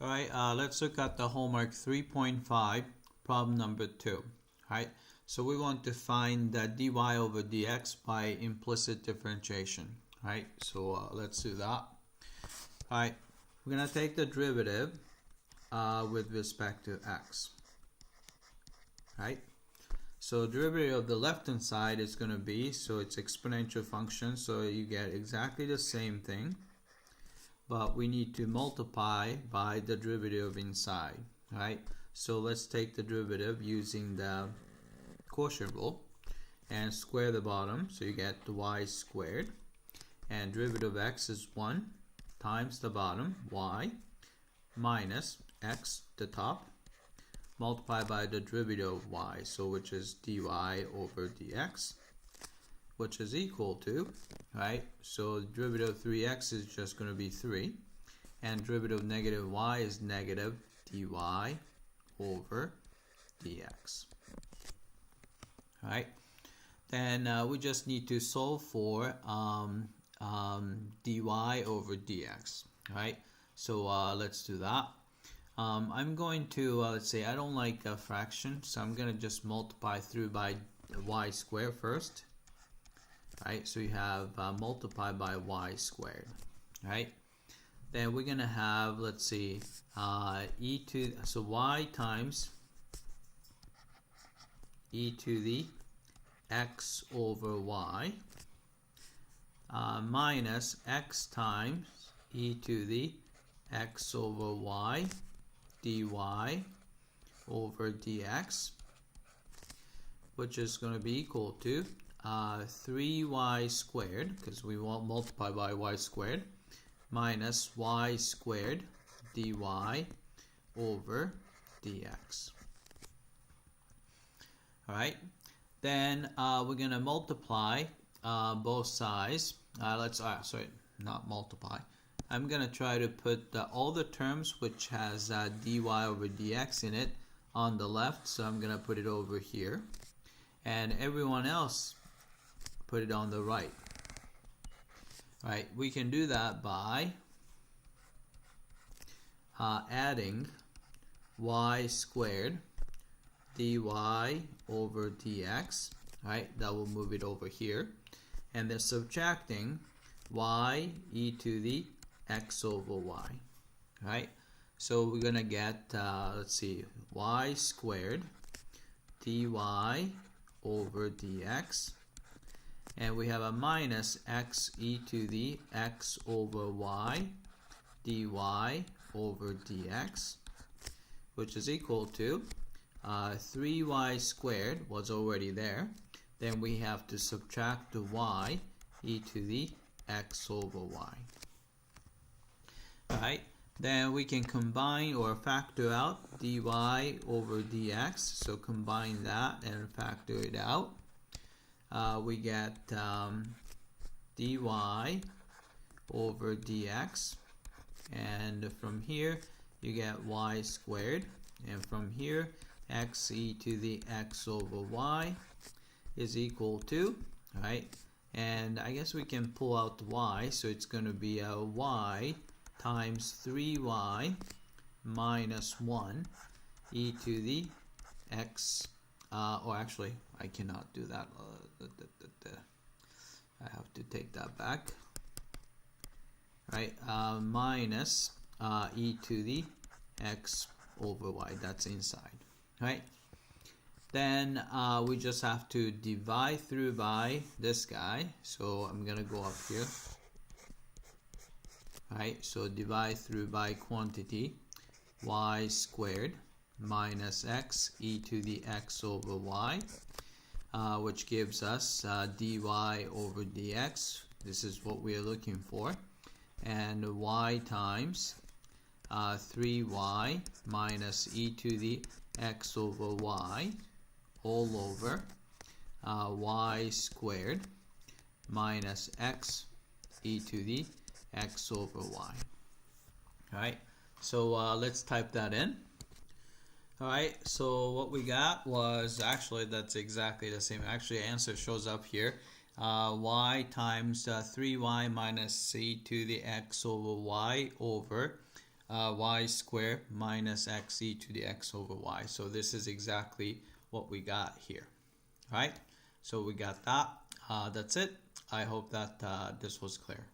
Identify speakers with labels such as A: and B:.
A: Alright, let's look at the homework 3.5, problem number 2. Alright, so we want to find dy over dx by implicit differentiation. Alright, so let's do that. Alright, we're going to take the derivative with respect to x. Alright, so derivative of the left hand side is going to be, so it's exponential function, so you get exactly the same thing. But we need to multiply by the derivative inside, right? So let's take the derivative using the quotient rule and square the bottom, so you get the y squared, and derivative of x is 1 times the bottom, y, minus x, the top, multiplied by the derivative of y, so which is dy over dx, which is equal to, right, so derivative of 3x is just going to be 3, and derivative of negative y is negative dy over dx. Alright, then we just need to solve for dy over dx. Alright, so let's do that. I'm going to, let's say I don't like a fraction, so I'm going to just multiply through by y squared first. Right, so you have multiplied by y squared, right? Then we're gonna have, let's see, so y times e to the x over y minus x times e to the x over y dy over dx, which is going to be equal to 3y squared, because we want multiply by y squared, minus y squared dy over dx. Alright, then we're going to multiply both sides. Sorry, not multiply. I'm going to try to put all the terms which has dy over dx in it on the left, so I'm going to put it over here, and everyone else put it on the right. Right, we can do that by adding y squared dy over dx, right, that will move it over here, and then subtracting y e to the x over y, right? So we're gonna get, let's see, y squared dy over dx, and we have a minus x e to the x over y dy over dx, which is equal to 3y squared was already there. Then we have to subtract the y e to the x over y. Alright, then we can combine or factor out dy over dx, so combine that and factor it out. We get dy over dx, and from here you get y squared, and from here x e to the x over y is equal to, right, and I guess we can pull out the y, so it's going to be a y times 3y minus 1 e to the x, or actually I cannot do that, I have to take that back, right, minus e to the x over y, that's inside, right? Then we just have to divide through by this guy, so I'm gonna go up here, right, so divide through by quantity y squared minus x e to the x over y, which gives us dy over dx. This is what we are looking for, and y times 3y minus e to the x over y all over y squared minus x e to the x over y. Alright, so let's type that in. Alright, so what we got was, actually that's exactly the same. Actually, answer shows up here. Y times 3y minus c to the x over y over y squared minus xe to the x over y. So this is exactly what we got here, right? So we got that. That's it. I hope that this was clear.